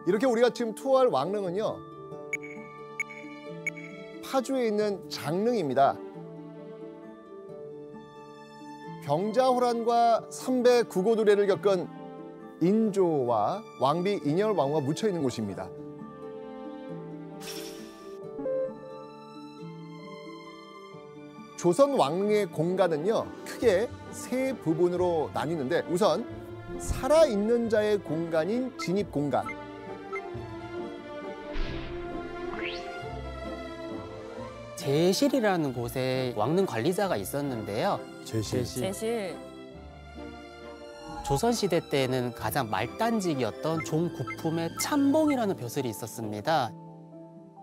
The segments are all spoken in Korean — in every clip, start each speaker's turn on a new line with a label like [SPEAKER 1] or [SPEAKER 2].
[SPEAKER 1] 이렇게 우리가 지금 투어할 왕릉은요, 파주에 있는 장릉입니다. 병자호란과 삼배 구고도래를 겪은 인조와 왕비 인현왕후가 묻혀 있는 곳입니다. 조선 왕릉의 공간은요, 크게 세 부분으로 나뉘는데, 우선 살아있는 자의 공간인 진입 공간,
[SPEAKER 2] 제실이라는 곳에 왕릉 관리자가 있었는데요.
[SPEAKER 3] 제실.
[SPEAKER 2] 조선시대 때는 가장 말단직이었던 종구품의 참봉이라는 벼슬이 있었습니다.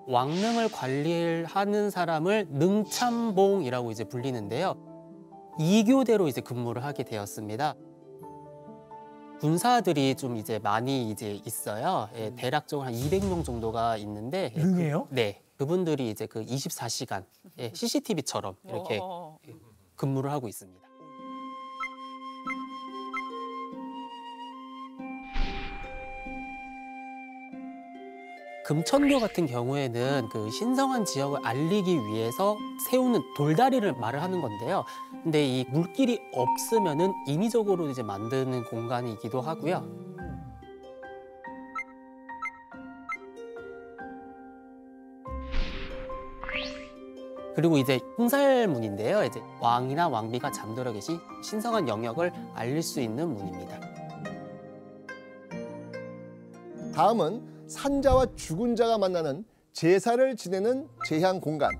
[SPEAKER 2] 왕릉을 관리하는 사람을 능참봉이라고 이제 불리는데요. 2교대로 이제 근무를 하게 되었습니다. 군사들이 좀 이제 많이 이제 있어요. 예, 대략적으로 한 200명 정도가 있는데.
[SPEAKER 4] 능이에요?
[SPEAKER 2] 네. 그분들이 이제 그 24시간 예, CCTV처럼 이렇게 근무를 하고 있습니다. 금천교 같은 경우에는 그 신성한 지역을 알리기 위해서 세우는 돌다리를 말을 하는 건데요. 근데 이 물길이 없으면은 임의적으로 이제 만드는 공간이기도 하고요. 그리고 이제 홍살문인데요. 이제 왕이나 왕비가 잠들어 계신 신성한 영역을 알릴 수 있는 문입니다.
[SPEAKER 1] 다음은 산자와 죽은 자가 만나는 제사를 지내는 제향 공간.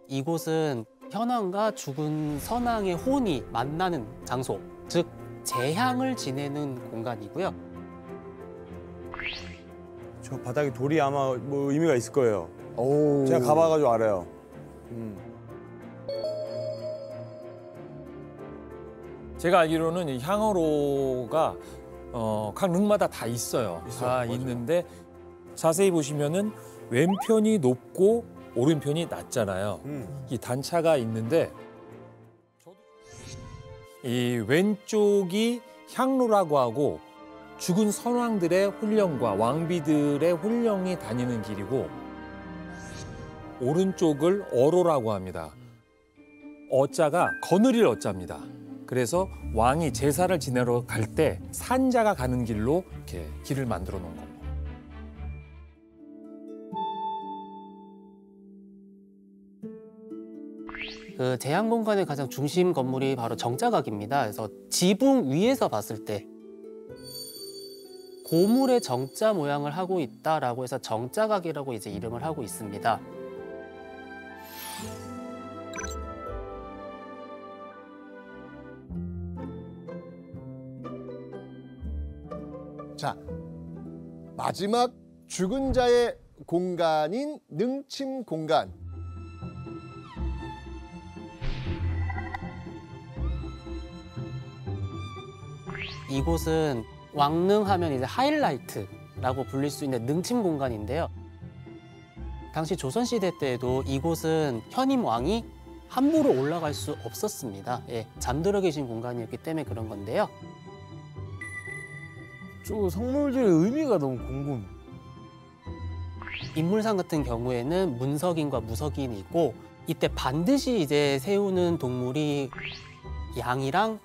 [SPEAKER 2] 이곳은 현왕과 죽은 선왕의 혼이 만나는 장소, 즉 제향을 지내는 공간이고요.
[SPEAKER 5] 저 바닥에 돌이 아마 뭐 의미가 있을 거예요.
[SPEAKER 1] 오.
[SPEAKER 5] 제가 가봐가지고 알아요.
[SPEAKER 6] 제가 알기로는 이 향어로가 각 릉마다 다 있어요. 다
[SPEAKER 5] 맞아.
[SPEAKER 6] 있는데 자세히 보시면은 왼편이 높고 오른편이 낮잖아요. 이 단차가 있는데 이 왼쪽이 향로라고 하고 죽은 선왕들의 혼령과 왕비들의 혼령이 다니는 길이고 오른쪽을 어로라고 합니다. 어자가 거느릴 어자입니다. 그래서 왕이 제사를 지내러 갈 때 산자가 가는 길로 이렇게 길을 만들어 놓은 겁니다.
[SPEAKER 2] 그 제향 공간의 가장 중심 건물이 바로 정자각입니다. 그래서 지붕 위에서 봤을 때 고물의 정자 모양을 하고 있다라고 해서 정자각이라고 이제 이름을 하고 있습니다.
[SPEAKER 1] 자, 마지막 죽은 자의 공간인 능침 공간.
[SPEAKER 2] 이곳은 왕릉하면 이제 하이라이트라고 불릴 수 있는 능침 공간인데요. 당시 조선시대 때에도 이곳은 현임 왕이 함부로 올라갈 수 없었습니다. 예, 잠들어 계신 공간이었기 때문에 그런 건데요.
[SPEAKER 4] 저 성물들의 의미가 너무 궁금해.
[SPEAKER 2] 인물상 같은 경우에는 문석인과 무석인이 있고 이때 반드시 이제 세우는 동물이 양이랑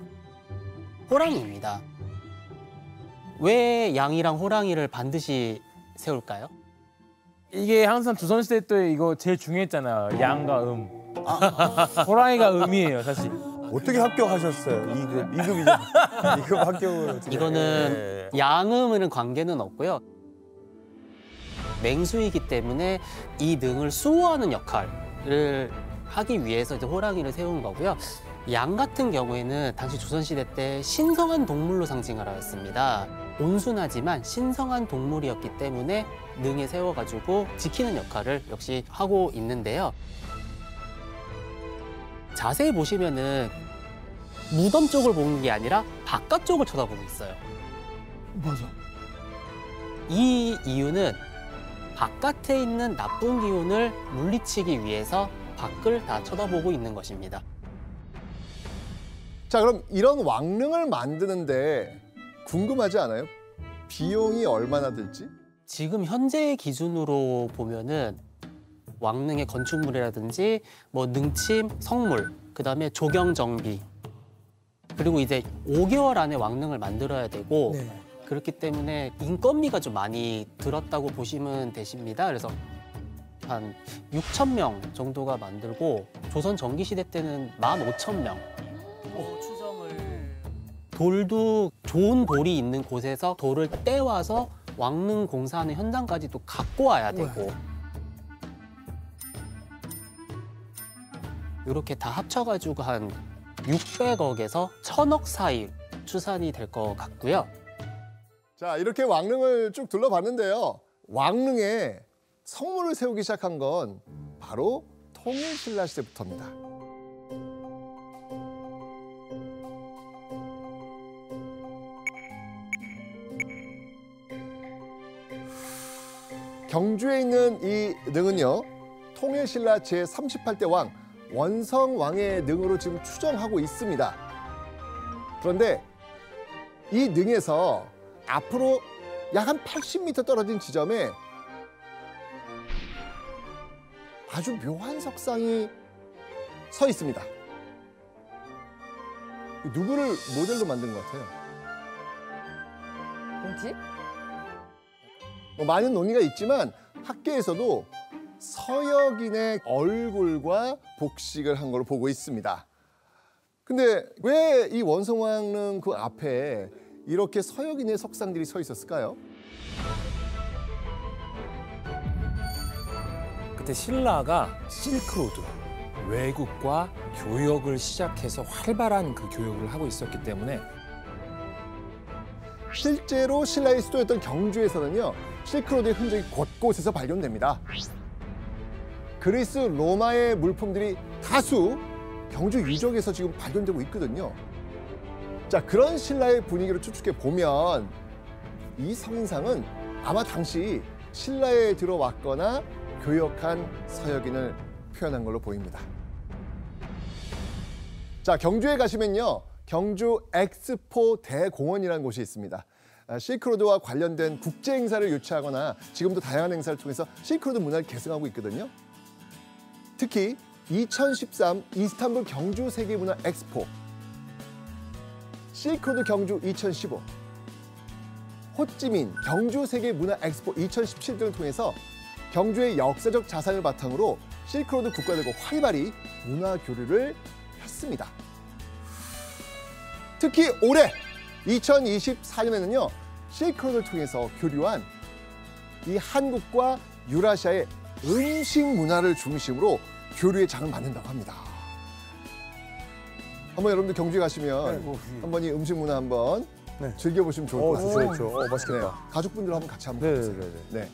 [SPEAKER 2] 호랑이입니다. 왜 양이랑 호랑이를 반드시 세울까요?
[SPEAKER 4] 이게 항상 조선시대 때 이거 제일 중요했잖아요. 양과 호랑이가 음이에요, 사실.
[SPEAKER 5] 어떻게 합격하셨어요? 2급이죠. 2급 합격을.
[SPEAKER 2] 이거는 양음은 관계는 없고요. 맹수이기 때문에 이 능을 수호하는 역할을 하기 위해서 이제 호랑이를 세운 거고요. 양 같은 경우에는 당시 조선시대 때 신성한 동물로 상징을 하였습니다. 온순하지만 신성한 동물이었기 때문에 능에 세워가지고 지키는 역할을 역시 하고 있는데요. 자세히 보시면은 무덤 쪽을 보는 게 아니라 바깥 쪽을 쳐다보고 있어요.
[SPEAKER 4] 맞아.
[SPEAKER 2] 이 이유는 바깥에 있는 나쁜 기운을 물리치기 위해서 밖을 다 쳐다보고 있는 것입니다.
[SPEAKER 1] 자, 그럼 이런 왕릉을 만드는데 궁금하지 않아요? 비용이 얼마나 들지?
[SPEAKER 2] 지금 현재 기준으로 보면은 왕릉의 건축물이라든지 뭐 능침, 성물, 그다음에 조경 정비, 그리고 이제 5개월 안에 왕릉을 만들어야 되고
[SPEAKER 3] 네.
[SPEAKER 2] 그렇기 때문에 인건비가 좀 많이 들었다고 보시면 되십니다. 그래서 한 6천 명 정도가 만들고 조선 전기 시대 때는 15,000명. 추정을 돌도 좋은 돌이 있는 곳에서 돌을 떼와서 왕릉 공사하는 현장까지 또 갖고 와야 되고 이렇게 다 합쳐가지고 한 600억에서 1,000억 사이 추산이 될 것 같고요.
[SPEAKER 1] 자, 이렇게 왕릉을 쭉 둘러봤는데요. 왕릉에 성문을 세우기 시작한 건 바로 통일신라 시대부터입니다. 경주에 있는 이 능은요, 통일신라 제38대 왕 원성왕의 능으로 지금 추정하고 있습니다. 그런데 이 능에서 앞으로 약 한 80m 떨어진 지점에 아주 묘한 석상이 서 있습니다. 누구를 모델로 만든 것 같아요?
[SPEAKER 3] 뭐지?
[SPEAKER 1] 많은 논의가 있지만 학계에서도 서역인의 얼굴과 복식을 한 걸로 보고 있습니다. 근데 왜 이 원성왕릉 그 앞에 이렇게 서역인의 석상들이 서 있었을까요?
[SPEAKER 6] 그때 신라가 실크로드, 외국과 교역을 시작해서 활발한 그 교역을 하고 있었기 때문에
[SPEAKER 1] 실제로 신라의 수도였던 경주에서는요, 실크로드의 흔적이 곳곳에서 발견됩니다. 그리스, 로마의 물품들이 다수 경주 유적에서 지금 발견되고 있거든요. 자, 그런 신라의 분위기를 추측해 보면 이 성인상은 아마 당시 신라에 들어왔거나 교역한 서역인을 표현한 걸로 보입니다. 자, 경주에 가시면요, 경주 엑스포 대공원이라는 곳이 있습니다. 실크로드와 관련된 국제 행사를 유치하거나 지금도 다양한 행사를 통해서 실크로드 문화를 계승하고 있거든요. 특히 2013 이스탄불 경주 세계문화 엑스포, 실크로드 경주 2015, 호찌민 경주 세계문화 엑스포 2017 등을 통해서 경주의 역사적 자산을 바탕으로 실크로드 국가들과 활발히 문화 교류를 했습니다. 특히 올해 2024년에는요, 실크로드를 통해서 교류한 이 한국과 유라시아의 음식 문화를 중심으로 교류의 장을 만든다고 합니다. 한번 여러분들 경주에 가시면 한번 이 음식 문화 한번
[SPEAKER 5] 네.
[SPEAKER 1] 즐겨보시면 좋을 것 같아요.
[SPEAKER 5] 좋죠. 맛있겠다.
[SPEAKER 1] 네, 가족분들 한번 같이 한번 가보세요.
[SPEAKER 5] 네네네.
[SPEAKER 1] 네.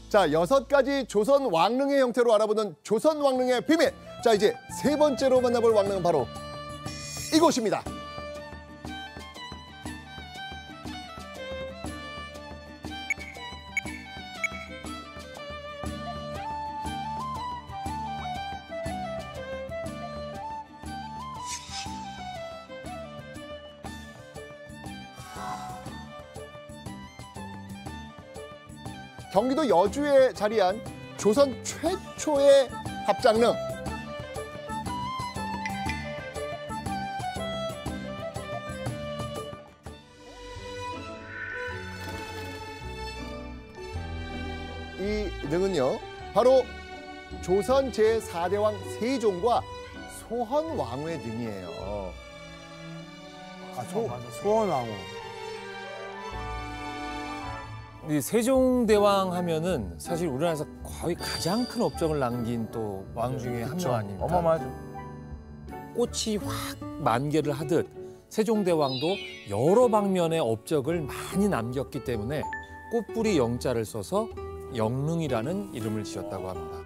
[SPEAKER 1] 자, 6가지 조선 왕릉의 형태로 알아보는 조선 왕릉의 비밀. 자, 이제 세 번째로 만나볼 왕릉은 바로 이곳입니다. 경기도 여주에 자리한 조선 최초의 합장릉. 이 능은요, 바로 조선 제4대왕 세종과 소헌왕후의 능이에요.
[SPEAKER 5] 소원왕후.
[SPEAKER 6] 이 세종대왕 하면은 사실 우리나라에서 거의 가장 큰 업적을 남긴 또 왕 중에 한 명 아닙니까?
[SPEAKER 4] 어마어마하죠.
[SPEAKER 6] 꽃이 확 만개를 하듯 세종대왕도 여러 방면의 업적을 많이 남겼기 때문에 꽃뿌리 영자를 써서 영릉이라는 이름을 지었다고 합니다.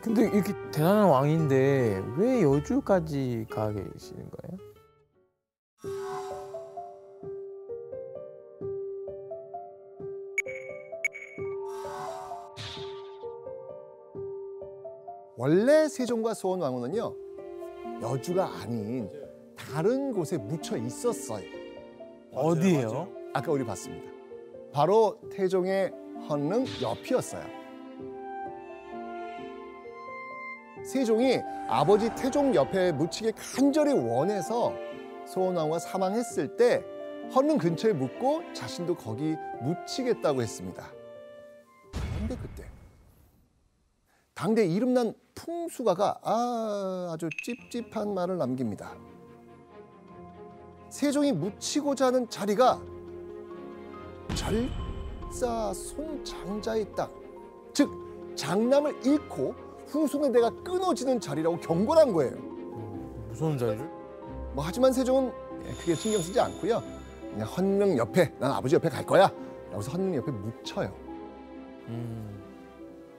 [SPEAKER 4] 근데 이렇게 대단한 왕인데 왜 여주까지 가 계시는 거예요?
[SPEAKER 1] 원래 세종과 소헌왕후는요, 여주가 아닌 다른 곳에 묻혀 있었어요.
[SPEAKER 4] 어디예요?
[SPEAKER 1] 아까 우리 봤습니다. 바로 태종의 헌릉 옆이었어요. 세종이 아버지 태종 옆에 묻히길 간절히 원해서 소원왕후가 사망했을 때 헌릉 근처에 묻고 자신도 거기 묻히겠다고 했습니다. 그런데 그때 당대 이름난 풍수가가 아주 찝찝한 말을 남깁니다. 세종이 묻히고자 하는 자리가 절자 손장자의 땅, 즉 장남을 잃고 후손의 대가 끊어지는 자리라고 경고를 한 거예요.
[SPEAKER 4] 무서운 자리를?
[SPEAKER 1] 하지만 세종은 크게 신경 쓰지 않고요. 그냥 헌릉 옆에, 난 아버지 옆에 갈 거야. 여기서 헌릉 옆에 묻혀요.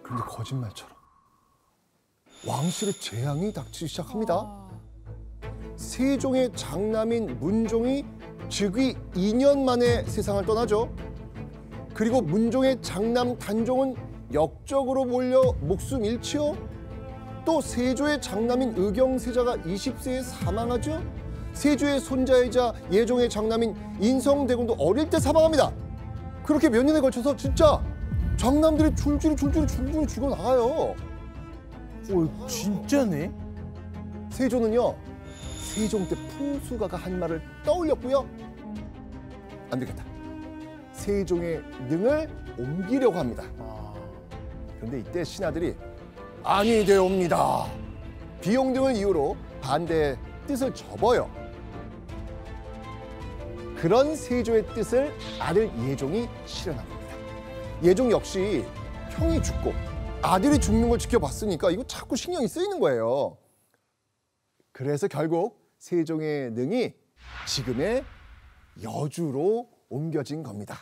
[SPEAKER 1] 그런데 거짓말처럼 왕실의 재앙이 닥치기 시작합니다. 세종의 장남인 문종이 즉위 2년 만에 세상을 떠나죠. 그리고 문종의 장남 단종은 역적으로 몰려 목숨 잃지요. 또 세조의 장남인 의경세자가 20세에 사망하죠. 세조의 손자이자 예종의 장남인 인성대군도 어릴 때 사망합니다. 그렇게 몇 년에 걸쳐서 진짜 장남들이 줄줄이 죽어나가요.
[SPEAKER 4] 오, 진짜네?
[SPEAKER 1] 세조는요, 세종 때 풍수가가 한 말을 떠올렸고요. 안 되겠다. 세종의 능을 옮기려고 합니다. 그런데 이때 신하들이 아니되옵니다. 비용 등을 이유로 반대의 뜻을 접어요. 그런 세조의 뜻을 아들 예종이 실현합니다. 예종 역시 형이 죽고 아들이 죽는 걸 지켜봤으니까 이거 자꾸 신경이 쓰이는 거예요. 그래서 결국 세종의 능이 지금의 여주로 옮겨진 겁니다.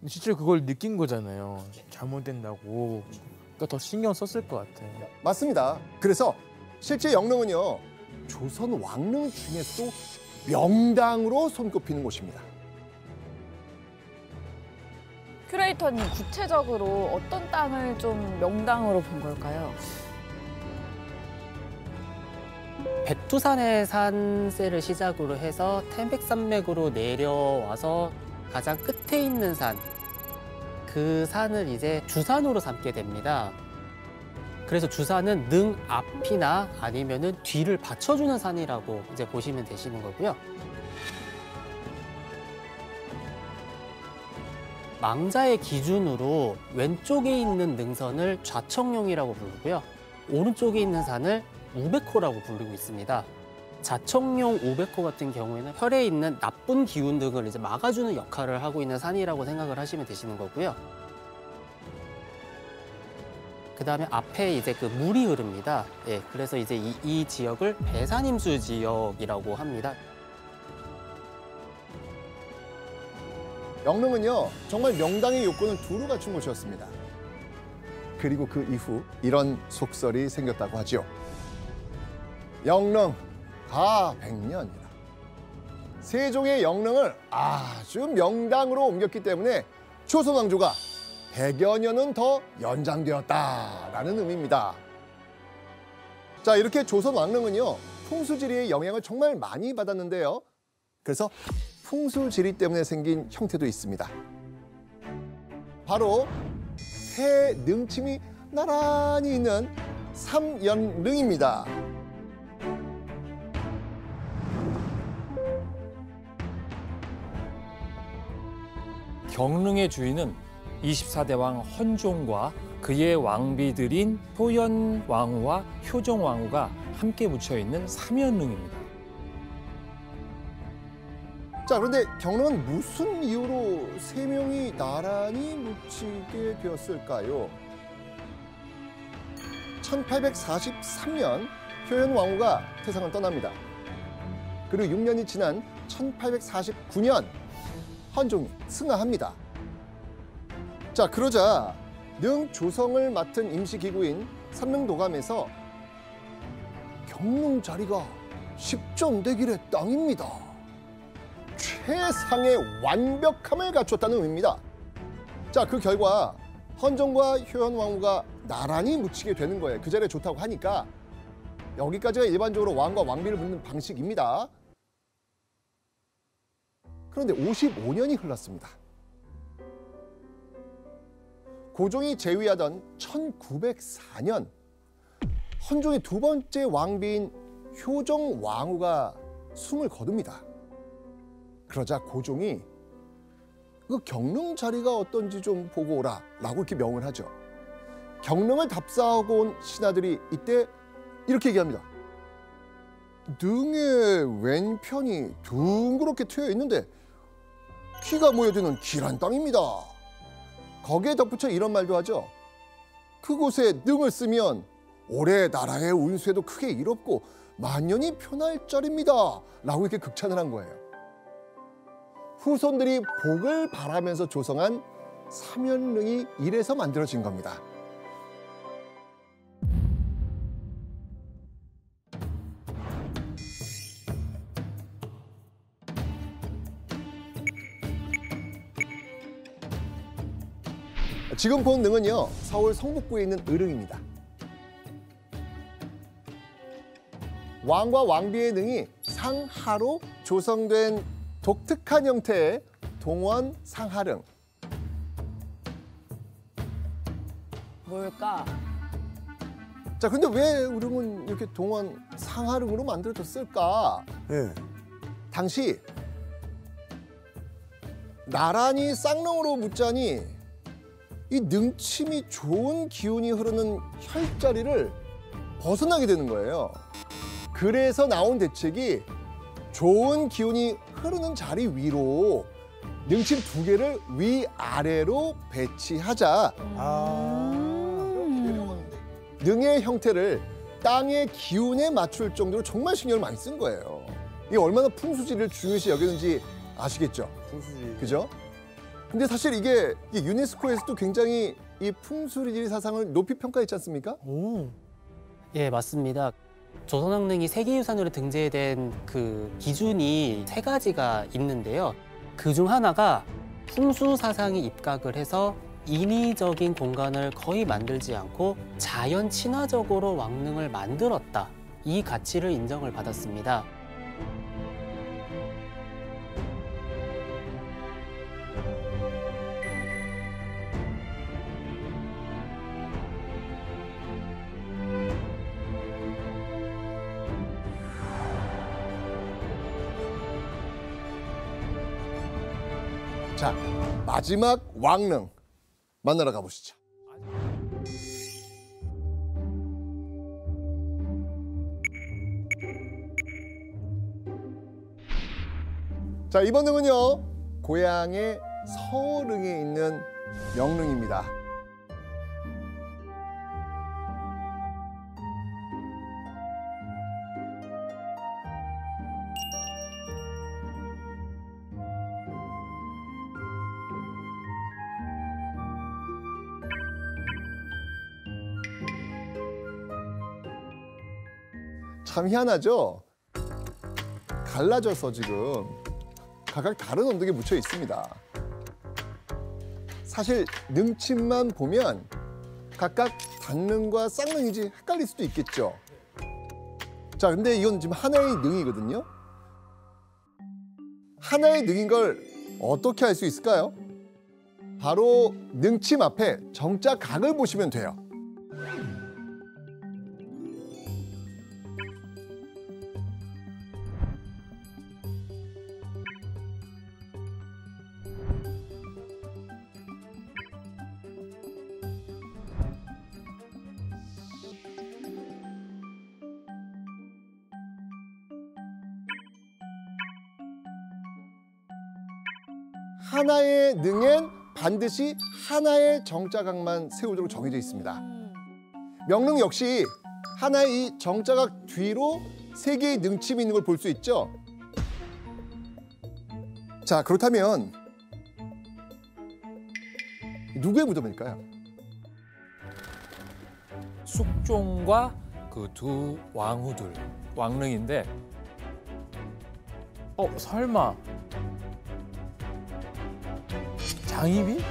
[SPEAKER 4] 실제로 그걸 느낀 거잖아요. 잘못된다고. 그러니까 더 신경 썼을 것 같아요.
[SPEAKER 1] 맞습니다. 그래서 실제 영릉은요, 조선 왕릉 중에서도 명당으로 손꼽히는 곳입니다.
[SPEAKER 3] 큐레이터님, 구체적으로 어떤 땅을 좀 명당으로 본 걸까요?
[SPEAKER 2] 백두산의 산세를 시작으로 해서 태백산맥으로 내려와서 가장 끝에 있는 산, 그 산을 이제 주산으로 삼게 됩니다. 그래서 주산은 능 앞이나 아니면은 뒤를 받쳐주는 산이라고 이제 보시면 되시는 거고요. 망자의 기준으로 왼쪽에 있는 능선을 좌청룡이라고 부르고요. 오른쪽에 있는 산을 우백호라고 부르고 있습니다. 자청룡 우백호 같은 경우에는 혈에 있는 나쁜 기운 등을 이제 막아주는 역할을 하고 있는 산이라고 생각을 하시면 되시는 거고요. 그 다음에 앞에 이제 그 물이 흐릅니다. 예, 그래서 이제 이 지역을 배산임수 지역이라고 합니다.
[SPEAKER 1] 영릉은요, 정말 명당의 요건을 두루 갖춘 곳이었습니다. 그리고 그 이후 이런 속설이 생겼다고 하죠. 영릉 가백년이다. 세종의 영릉을 아주 명당으로 옮겼기 때문에 조선 왕조가 100여 년은 더 연장되었다라는 의미입니다. 자, 이렇게 조선 왕릉은요, 풍수지리의 영향을 정말 많이 받았는데요. 그래서 풍수지리 때문에 생긴 형태도 있습니다. 바로 해능침이 나란히 있는 삼연릉입니다.
[SPEAKER 6] 경릉의 주인은 24대 왕 헌종과 그의 왕비들인 효연왕후와 효정왕후가 함께 묻혀있는 삼연릉입니다.
[SPEAKER 1] 자, 그런데 경릉은 무슨 이유로 세 명이 나란히 묻히게 되었을까요? 1843년 효연 왕후가 세상을 떠납니다. 그리고 6년이 지난 1849년 헌종이 승하합니다. 자, 그러자 능조성을 맡은 임시기구인 삼릉도감에서 경릉 자리가 십전대길의 땅입니다. 최상의 완벽함을 갖췄다는 의미입니다. 자, 그 결과 헌종과 효연 왕후가 나란히 묻히게 되는 거예요. 그 자리에 좋다고 하니까 여기까지가 일반적으로 왕과 왕비를 묻는 방식입니다. 그런데 55년이 흘렀습니다. 고종이 재위하던 1904년 헌종의 두 번째 왕비인 효정 왕후가 숨을 거둡니다. 그러자 고종이 그 경릉 자리가 어떤지 좀 보고 오라 라고 이렇게 명을 하죠. 경릉을 답사하고 온 신하들이 이때 이렇게 얘기합니다. 능의 왼편이 둥그렇게 트여 있는데 키가 모여드는 길한 땅입니다. 거기에 덧붙여 이런 말도 하죠. 그곳에 능을 쓰면 올해 나라의 운수에도 크게 이롭고 만년이 편할 자리입니다. 라고 이렇게 극찬을 한 거예요. 후손들이 복을 바라면서 조성한 삼연릉이 이래서 만들어진 겁니다. 지금 본 능은요, 서울 성북구에 있는 의릉입니다. 왕과 왕비의 능이 상하로 조성된 독특한 형태의 동원 상하릉.
[SPEAKER 3] 뭘까?
[SPEAKER 1] 자, 근데 왜 의릉은 이렇게 동원 상하릉으로 만들어졌을까?
[SPEAKER 5] 네.
[SPEAKER 1] 당시 나란히 쌍릉으로 묻자니 이 능침이 좋은 기운이 흐르는 혈자리를 벗어나게 되는 거예요. 그래서 나온 대책이 좋은 기운이 흐르는 자리 위로 능침 두 개를 위아래로 배치하자. 능의 형태를 땅의 기운에 맞출 정도로 정말 신경을 많이 쓴 거예요. 이게 얼마나 풍수지를 중요시 여겼는지 아시겠죠?
[SPEAKER 5] 풍수지.
[SPEAKER 1] 그죠? 근데 사실 이게 유네스코에서도 굉장히 이 풍수지리 사상을 높이 평가했지 않습니까?
[SPEAKER 2] 예, 맞습니다. 조선왕릉이 세계유산으로 등재된 그 기준이 3가지가 있는데요. 그중 하나가 풍수 사상이 입각을 해서 인위적인 공간을 거의 만들지 않고 자연 친화적으로 왕릉을 만들었다. 이 가치를 인정을 받았습니다.
[SPEAKER 1] 자, 마지막 왕릉 만나러 가보시죠. 자, 이번 능은요, 고향의 서릉에 있는 명릉입니다. 참 희한하죠? 갈라져서 지금 각각 다른 언덕에 묻혀 있습니다. 사실 능침만 보면 각각 단능과 쌍능인지 헷갈릴 수도 있겠죠. 자, 근데 이건 지금 하나의 능이거든요. 하나의 능인 걸 어떻게 알 수 있을까요? 바로 능침 앞에 정자 각을 보시면 돼요. 하나의 능엔 반드시 하나의 정자각만 세우도록 정해져 있습니다. 명릉 역시 하나의 이 정자각 뒤로 3개의 능침이 있는 걸 볼 수 있죠. 자, 그렇다면 누구의 무덤일까요?
[SPEAKER 6] 숙종과 그 두 왕후들, 왕릉인데
[SPEAKER 4] 설마 장희비?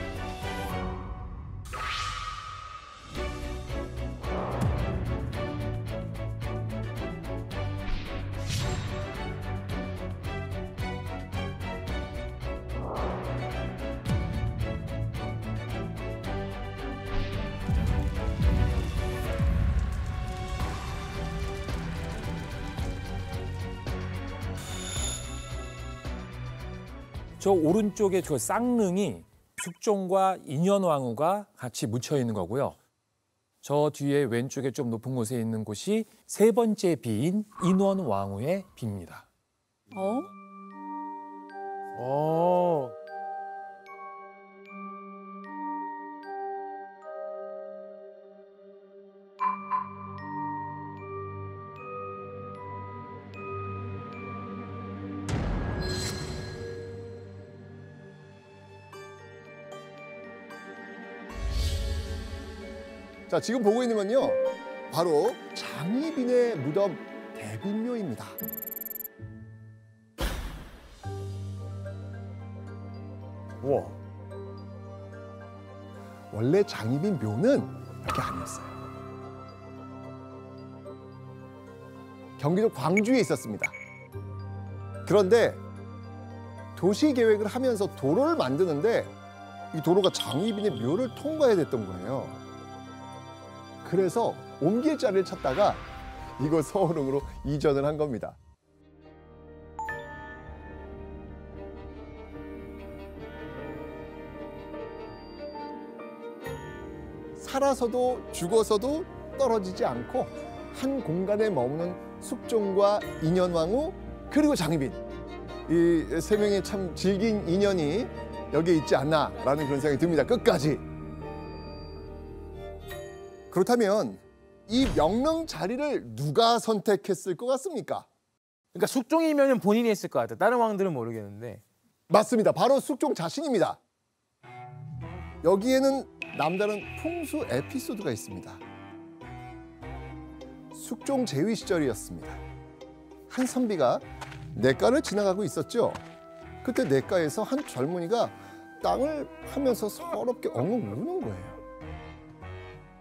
[SPEAKER 6] 저 오른쪽에 저 쌍릉이 숙종과 인현왕후가 같이 묻혀 있는 거고요. 저 뒤에 왼쪽에 좀 높은 곳에 있는 곳이 세 번째 비인 인원왕후의 비입니다.
[SPEAKER 3] 어?
[SPEAKER 4] 어.
[SPEAKER 1] 자, 지금 보고 있는 건요, 바로 장희빈의 무덤 대빈묘입니다.
[SPEAKER 5] 우와.
[SPEAKER 1] 원래 장희빈 묘는 여기 아니었어요. 경기도 광주에 있었습니다. 그런데 도시 계획을 하면서 도로를 만드는데 이 도로가 장희빈의 묘를 통과해야 됐던 거예요. 그래서 옮길 자리를 찾다가 이곳 서울흥으로 이전을 한 겁니다. 살아서도 죽어서도 떨어지지 않고 한 공간에 머무는 숙종과 인현왕후 그리고 장희빈, 이 세 명이 참 질긴 인연이 여기에 있지 않나라는 그런 생각이 듭니다. 끝까지. 그렇다면 이 명릉 자리를 누가 선택했을 것 같습니까?
[SPEAKER 4] 그러니까 숙종이면 본인이 했을 것 같아. 다른 왕들은 모르겠는데.
[SPEAKER 1] 맞습니다. 바로 숙종 자신입니다. 여기에는 남다른 풍수 에피소드가 있습니다. 숙종 제위 시절이었습니다. 한 선비가 냇가를 지나가고 있었죠. 그때 냇가에서 한 젊은이가 땅을 파면서 서럽게 엉엉 우는 거예요.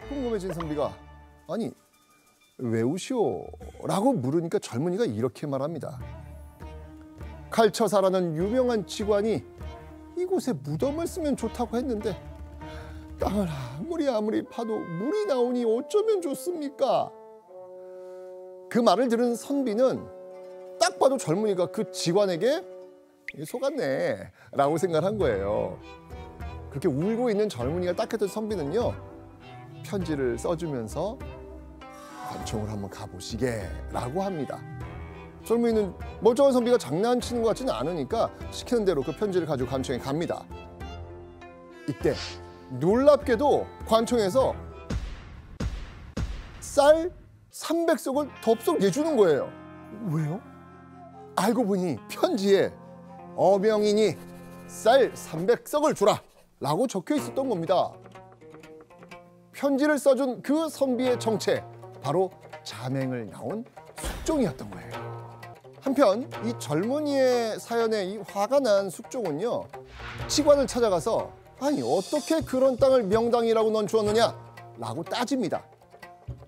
[SPEAKER 1] 궁금해진 선비가 아니 왜 우시오? 라고 물으니까 젊은이가 이렇게 말합니다. 칼처사라는 유명한 직관이 이곳에 무덤을 쓰면 좋다고 했는데 땅을 아무리 파도 물이 나오니 어쩌면 좋습니까? 그 말을 들은 선비는 딱 봐도 젊은이가 그 직관에게 속았네 라고 생각한 거예요. 그렇게 울고 있는 젊은이가 딱 했던 선비는요, 편지를 써주면서 관청을 한번 가보시게 라고 합니다. 젊은이는 멀쩡한 선비가 장난치는 것 같지는 않으니까 시키는 대로 그 편지를 가지고 관청에 갑니다. 이때 놀랍게도 관청에서 쌀 300석을 덥석 내주는 거예요.
[SPEAKER 4] 왜요?
[SPEAKER 1] 알고 보니 편지에 어명이니 쌀 300석을 주라 라고 적혀 있었던 겁니다. 편지를 써준 그 선비의 정체, 바로 자맹을 나온 숙종이었던 거예요. 한편 이 젊은이의 사연에 이 화가 난 숙종은요, 치관을 찾아가서 아니 어떻게 그런 땅을 명당이라고 넌 주었느냐 라고 따집니다.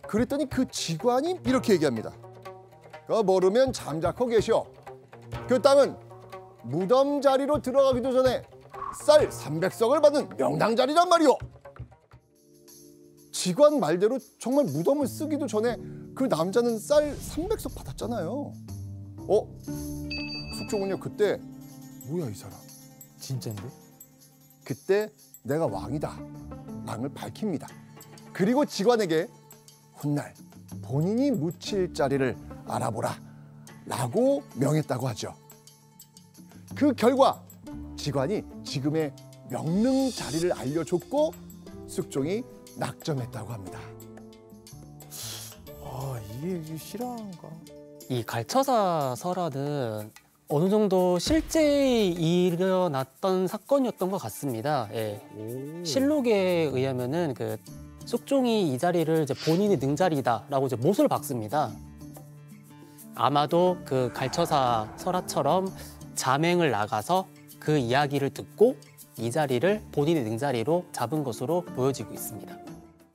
[SPEAKER 1] 그랬더니 그 직관이 이렇게 얘기합니다. 모르면 잠자코 계시오. 그 땅은 무덤 자리로 들어가기도 전에 쌀 300석을 받은 명당 자리란 말이오. 직관 말대로 정말 무덤을 쓰기도 전에 그 남자는 쌀 300석 받았잖아요. 숙종은요 그때 뭐야 이 사람?
[SPEAKER 4] 진짠데?
[SPEAKER 1] 그때 내가 왕이다 랑을 밝힙니다. 그리고 직관에게 훗날 본인이 묻힐 자리를 알아보라 라고 명했다고 하죠. 그 결과 직관이 지금의 명릉 자리를 알려줬고 숙종이 낙점했다고 합니다.
[SPEAKER 4] 아, 이게 실화인가?
[SPEAKER 2] 이 갈처사 설화는 어느 정도 실제 일어났던 사건이었던 것 같습니다. 예. 실록에 의하면은 그 숙종이 이 자리를 이제 본인의 능자리다라고 이제 못을 박습니다. 아마도 그 갈처사 설화처럼 자맹을 나가서 그 이야기를 듣고 이 자리를 본인의 능자리로 잡은 것으로 보여지고 있습니다.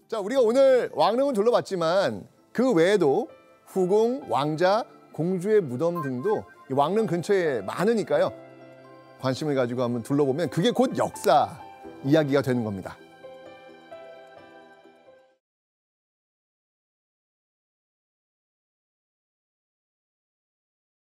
[SPEAKER 1] 자, 우리가 오늘 왕릉을 둘러봤지만 그 외에도 후궁, 왕자, 공주의 무덤 등도 이 왕릉 근처에 많으니까요. 관심을 가지고 한번 둘러보면 그게 곧 역사 이야기가 되는 겁니다.